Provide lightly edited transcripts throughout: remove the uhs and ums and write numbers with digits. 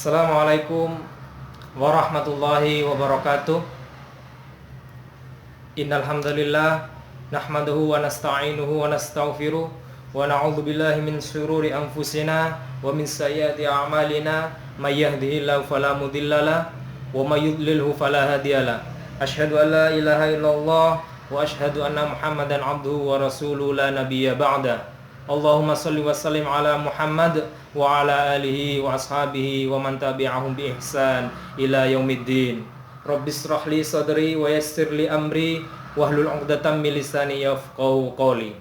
Assalamualaikum warahmatullahi wabarakatuh. Innal hamdalillah nahmaduhu wa nasta'inuhu wa nastaghfiruh wa na'udzu billahi min shururi anfusina wa min sayyiati a'malina may yahdihillahu fala mudhillalah wa may yudlilhu fala hadiyalah. Asyhadu an la ilaha illallah wa asyhadu anna Muhammadan 'abduhu wa rasuluhu la nabiyya ba'da. Allahumma salli wa sallim ala Muhammad wa ala alihi wa ashabihi wa man tabi'ahum bi ihsan ila yaumiddin. Rabbis shrah li sadri wa yassir li amri wahlul 'uqdatam min lisani yafqahu qawli.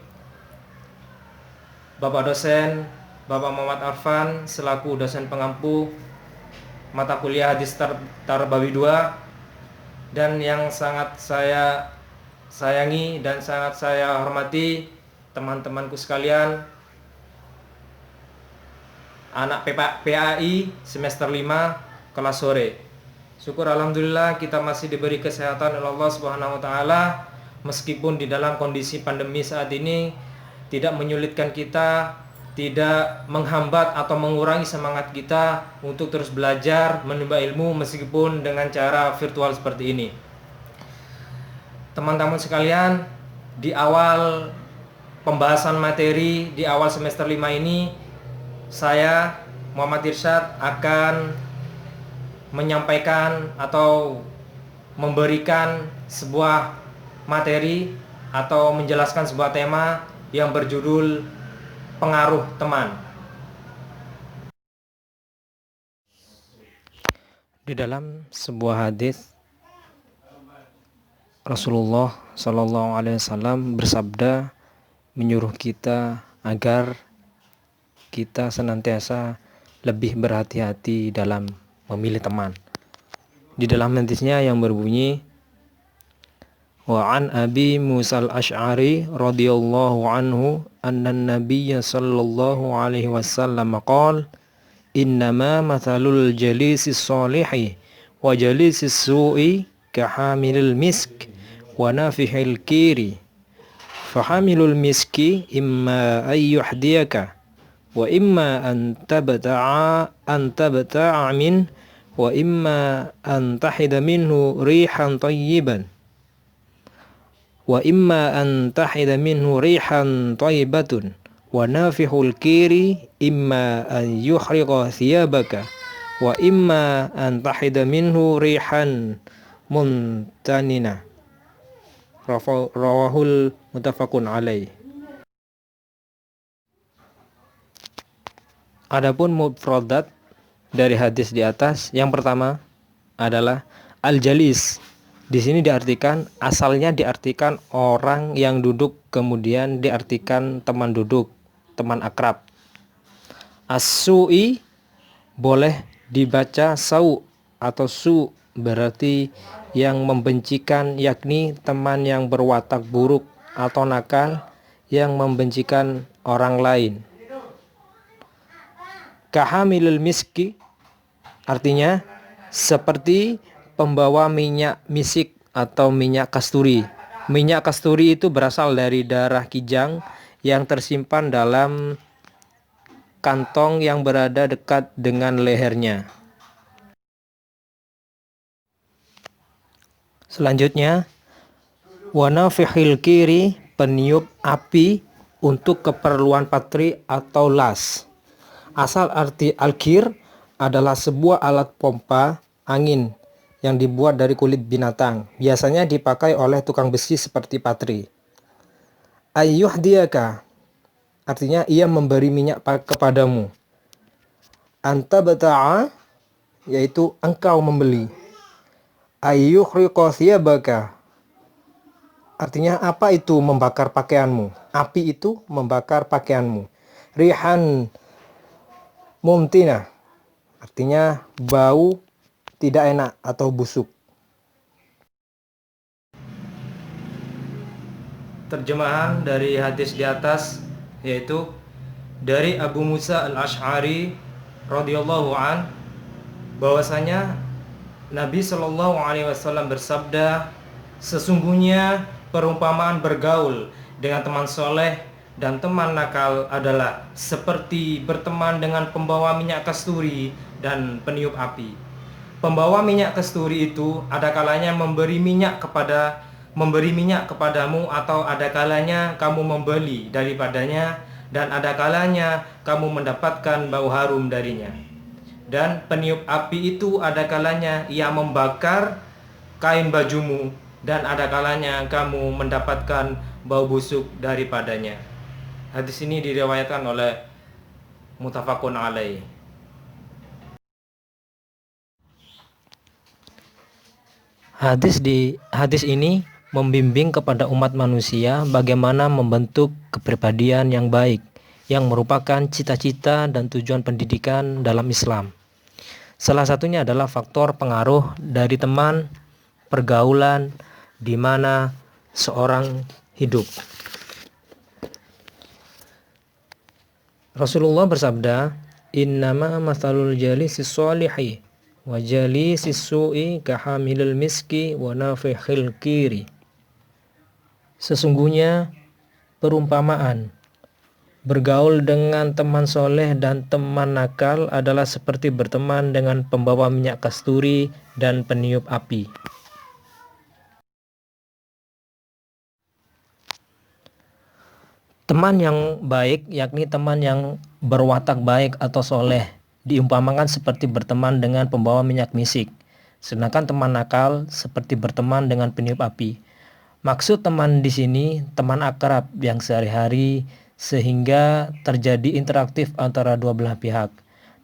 Bapak dosen, Bapak Muhammad Arfan selaku dosen pengampu mata kuliah hadis Tarbawi 2, dan yang sangat saya sayangi dan sangat saya hormati teman-temanku sekalian, anak PAI semester 5 kelas sore. Syukur alhamdulillah kita masih diberi kesehatan oleh Allah Subhanahu wa taala, meskipun di dalam kondisi pandemi saat ini tidak menyulitkan kita, tidak menghambat atau mengurangi semangat kita untuk terus belajar menimba ilmu meskipun dengan cara virtual seperti ini. Teman-teman sekalian, di awal pembahasan materi di awal semester 5 ini, saya Muhammad Irsyad akan menyampaikan atau memberikan sebuah materi atau menjelaskan sebuah tema yang berjudul pengaruh teman. Di dalam sebuah hadis Rasulullah Shallallahu Alaihi Wasallam bersabda, menyuruh kita agar kita senantiasa lebih berhati-hati dalam memilih teman. Di dalam hadisnya yang berbunyi, wa an Abi Musa al-Asy'ari radhiyallahu anhu anna an-nabiyya sallallahu alaihi wasallam qala innama mathalul jalisis salihi wa jalisis su'i kahamilil misk wa nafihil kiri fahamilul miski imma ayyuhdiyaka wa imma an tabta'a min wa imma an tahida minhu rihan tayyiban wa imma an tahida minhu rihan tayyibatun wa nafihul kiri imma an yuhriqa thiyabaka wa imma an tahida minhu rihan muntanina. Rawahul muttafaqun alaih. Adapun mufradat dari hadis di atas, yang pertama adalah al-jalis. Di sini asalnya diartikan orang yang duduk, kemudian diartikan teman duduk, teman akrab. As-su'i boleh dibaca sau atau su, berarti yang membencikan, yakni teman yang berwatak buruk atau nakal yang membencikan orang lain. Kahamilul miski artinya seperti pembawa minyak misik atau minyak kasturi. Minyak kasturi itu berasal dari darah kijang yang tersimpan dalam kantong yang berada dekat dengan lehernya. Selanjutnya, wanafihil kiri, peniup api untuk keperluan patri atau las. Asal arti al-kir adalah sebuah alat pompa angin yang dibuat dari kulit binatang, biasanya dipakai oleh tukang besi seperti patri. Ayyuhdiyaka artinya ia memberi minyak kepadamu. Anta bata'a yaitu engkau membeli. Ayyuhriqa thiyabaka artinya apa itu membakar pakaianmu. Api itu membakar pakaianmu. Rihan mumtina artinya bau tidak enak atau busuk. Terjemahan dari hadis di atas yaitu dari Abu Musa al-Asy'ari radhiyallahu an, bahwasanya Nabi Shallallahu Alaihi Wasallam bersabda, sesungguhnya perumpamaan bergaul dengan teman soleh dan teman nakal adalah seperti berteman dengan pembawa minyak kasturi dan peniup api. Pembawa minyak kasturi itu ada kalanya memberi minyak kepadamu, atau ada kalanya kamu membeli daripadanya, dan ada kalanya kamu mendapatkan bau harum darinya. Dan peniup api itu ada kalanya ia membakar kain bajumu, dan ada kalanya kamu mendapatkan bau busuk daripadanya. Hadis ini diriwayatkan oleh muttafaqun alaih. Hadis ini membimbing kepada umat manusia bagaimana membentuk kepribadian yang baik, yang merupakan cita-cita dan tujuan pendidikan dalam Islam. Salah satunya adalah faktor pengaruh dari teman, pergaulan di mana seorang hidup. Rasulullah bersabda, "Innama mathalul jalisis sholihi wa jalisis su'i kahamilil miski wa nafikhil kiri." Sesungguhnya perumpamaan bergaul dengan teman soleh dan teman nakal adalah seperti berteman dengan pembawa minyak kasturi dan peniup api. Teman yang baik, yakni teman yang berwatak baik atau soleh, diumpamakan seperti berteman dengan pembawa minyak misik. Sedangkan teman nakal seperti berteman dengan peniup api. Maksud teman di sini teman akrab yang sehari-hari, sehingga terjadi interaktif antara dua belah pihak.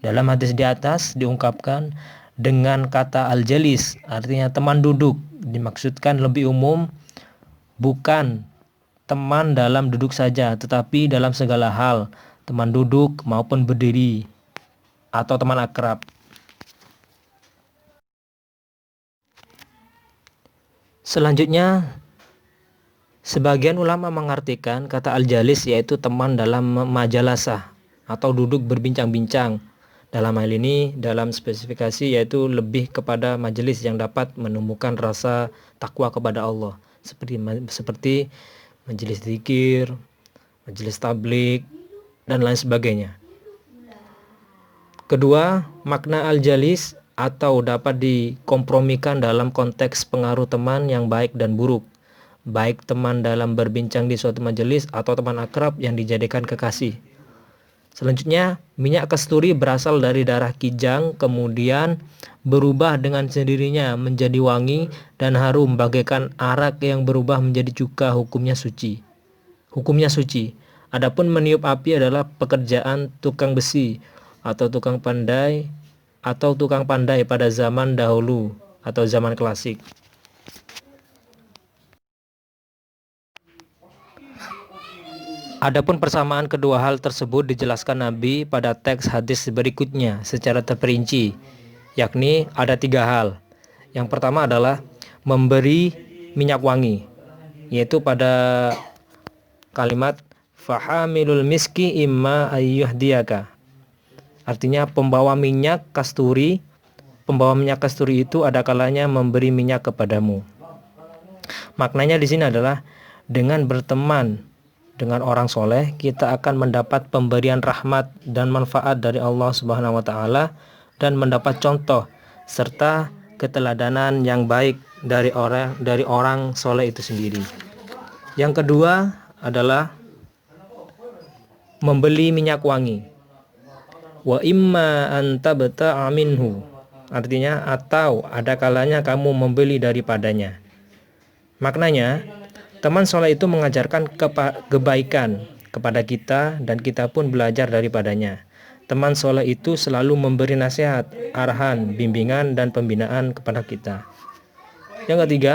Dalam hadis di atas diungkapkan dengan kata al-jalis, artinya teman duduk, dimaksudkan lebih umum, bukan teman dalam duduk saja, tetapi dalam segala hal, teman duduk maupun berdiri, atau teman akrab. Selanjutnya, sebagian ulama mengartikan kata al-jalis yaitu teman dalam majalasah atau duduk berbincang-bincang. Dalam hal ini, dalam spesifikasi yaitu lebih kepada majelis yang dapat menumbuhkan rasa takwa kepada Allah, seperti majelis zikir, majelis tablik, dan lain sebagainya. Kedua, makna al-jalis atau dapat dikompromikan dalam konteks pengaruh teman yang baik dan buruk, baik teman dalam berbincang di suatu majelis atau teman akrab yang dijadikan kekasih. Selanjutnya, minyak kasturi berasal dari darah kijang, kemudian berubah dengan sendirinya menjadi wangi dan harum bagaikan arak yang berubah menjadi cuka, hukumnya suci. Adapun meniup api adalah pekerjaan tukang besi atau tukang pandai pada zaman dahulu atau zaman klasik. Adapun persamaan kedua hal tersebut dijelaskan Nabi pada teks hadis berikutnya secara terperinci, yakni ada 3 hal. Yang pertama adalah memberi minyak wangi, yaitu pada kalimat fahamilul miski imma ayyuhdiyaka. Artinya pembawa minyak kasturi itu ada kalanya memberi minyak kepadamu. Maknanya di sini adalah dengan berteman dengan orang soleh, kita akan mendapat pemberian rahmat dan manfaat dari Allah Subhanahu wa Ta'ala, dan mendapat contoh serta keteladanan yang baik dari orang soleh itu sendiri. Yang kedua adalah membeli minyak wangi. Wa imma an tabta'a minhu, artinya atau ada kalanya kamu membeli daripadanya. Maknanya, teman soleh itu mengajarkan kebaikan kepada kita dan kita pun belajar daripadanya. Teman soleh itu selalu memberi nasihat, arahan, bimbingan, dan pembinaan kepada kita. Yang ketiga,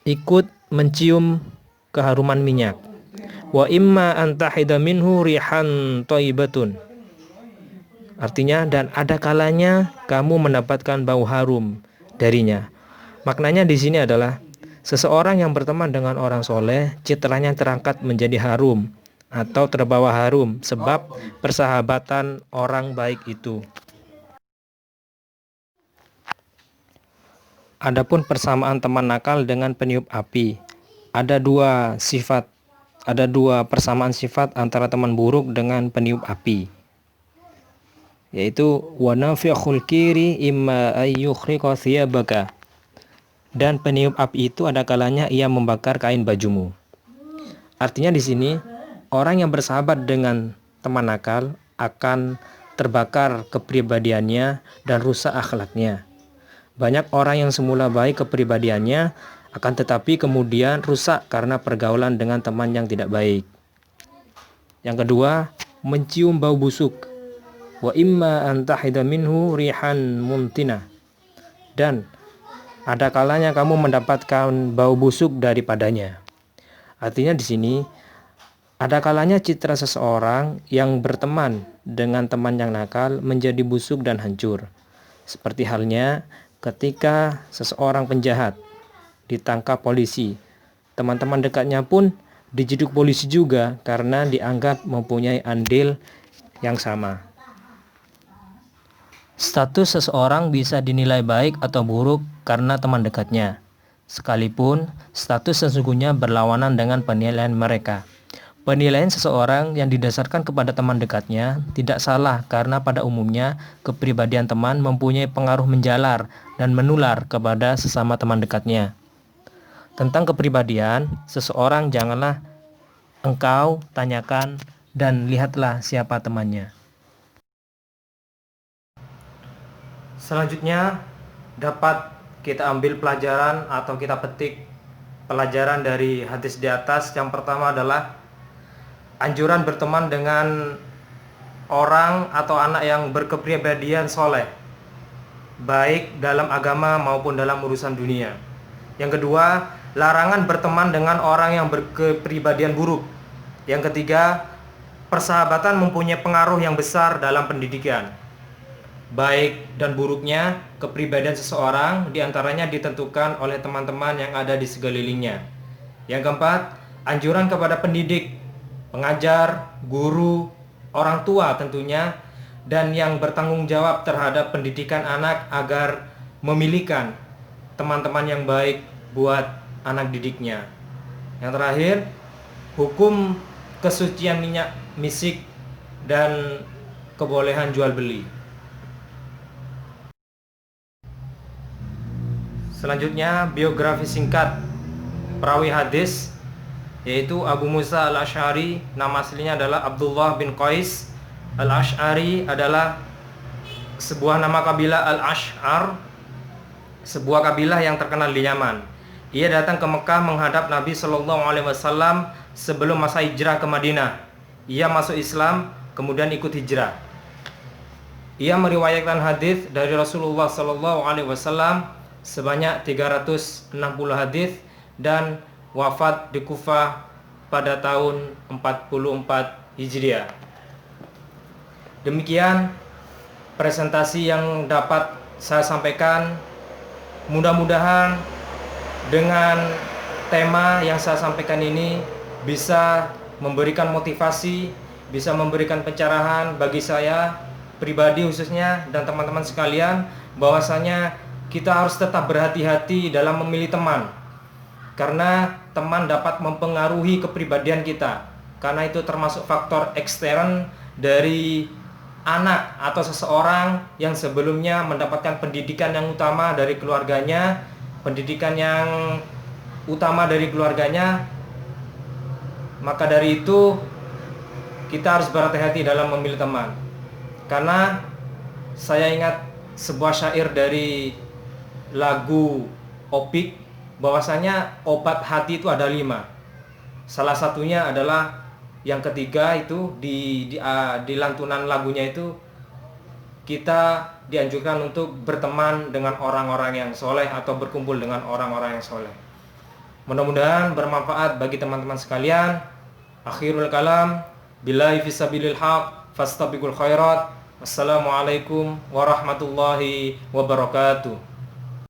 ikut mencium keharuman minyak. Wa imma antahida minhu rihan thayyibatun. Artinya, dan ada kalanya kamu mendapatkan bau harum darinya. Maknanya di sini adalah seseorang yang berteman dengan orang soleh, citranya terangkat menjadi harum atau terbawa harum sebab persahabatan orang baik itu. Adapun persamaan teman nakal dengan peniup api, ada dua persamaan sifat antara teman buruk dengan peniup api. yaitu wa nafikhul kiri imma ayyukhriqa thiyabaka. Dan peniup api itu ada kalanya ia membakar kain bajumu. Artinya di sini orang yang bersahabat dengan teman nakal akan terbakar kepribadiannya dan rusak akhlaknya. Banyak orang yang semula baik kepribadiannya akan tetapi kemudian rusak karena pergaulan dengan teman yang tidak baik. Yang kedua, mencium bau busuk. Wa imma an tahida minhu rihan muntina. Dan ada kalanya kamu mendapatkan bau busuk daripadanya. Artinya di sini ada kalanya citra seseorang yang berteman dengan teman yang nakal menjadi busuk dan hancur. Seperti halnya ketika seseorang penjahat ditangkap polisi, teman-teman dekatnya pun diciduk polisi juga karena dianggap mempunyai andil yang sama. Status seseorang bisa dinilai baik atau buruk karena teman dekatnya, sekalipun status sesungguhnya berlawanan dengan penilaian mereka. Penilaian seseorang yang didasarkan kepada teman dekatnya tidak salah karena pada umumnya kepribadian teman mempunyai pengaruh menjalar dan menular kepada sesama teman dekatnya. Tentang kepribadian seseorang janganlah engkau tanyakan dan lihatlah siapa temannya. Selanjutnya dapat kita ambil pelajaran atau kita petik pelajaran dari hadis di atas. Yang pertama adalah anjuran berteman dengan orang atau anak yang berkepribadian soleh, baik dalam agama maupun dalam urusan dunia. Yang kedua, larangan berteman dengan orang yang berkepribadian buruk. Yang ketiga, persahabatan mempunyai pengaruh yang besar dalam pendidikan. Baik dan buruknya kepribadian seseorang diantaranya ditentukan oleh teman-teman yang ada di sekelilingnya. Yang keempat, anjuran kepada pendidik, pengajar, guru, orang tua tentunya, dan yang bertanggung jawab terhadap pendidikan anak agar memilihkan teman-teman yang baik buat anak didiknya. Yang terakhir, hukum kesucian minyak misik dan kebolehan jual beli. Selanjutnya biografi singkat perawi hadis, yaitu Abu Musa al-Asy'ari. Nama aslinya adalah Abdullah bin Qais. Al-Asy'ari adalah sebuah nama kabilah Al-Asy'ar, sebuah kabilah yang terkenal di Yaman. Ia datang ke Mekah menghadap Nabi SAW sebelum masa hijrah ke Madinah. Ia masuk Islam, kemudian ikut hijrah. Ia meriwayatkan hadis dari Rasulullah SAW sebanyak 360 hadis dan wafat di Kufah pada tahun 44 Hijriah. Demikian presentasi yang dapat saya sampaikan. Mudah-mudahan dengan tema yang saya sampaikan ini bisa memberikan motivasi, bisa memberikan pencerahan bagi saya pribadi khususnya dan teman-teman sekalian, bahwasanya kita harus tetap berhati-hati dalam memilih teman, karena teman dapat mempengaruhi kepribadian kita, karena itu termasuk faktor ekstern dari anak atau seseorang yang sebelumnya mendapatkan pendidikan yang utama dari keluarganya, pendidikan yang utama dari keluarganya. Maka dari itu kita harus berhati-hati dalam memilih teman. Karena saya ingat sebuah syair dari lagu Opik, bahwasanya obat hati itu ada 5. Salah satunya adalah yang ketiga, itu di lantunan lagunya itu kita dianjurkan untuk berteman dengan orang-orang yang soleh atau berkumpul dengan orang-orang yang soleh. Mudah-mudahan bermanfaat bagi teman-teman sekalian. Akhirul kalam, billahi fisabilil haq, fastabiqul khairat. Wassalamualaikum warahmatullahi wabarakatuh.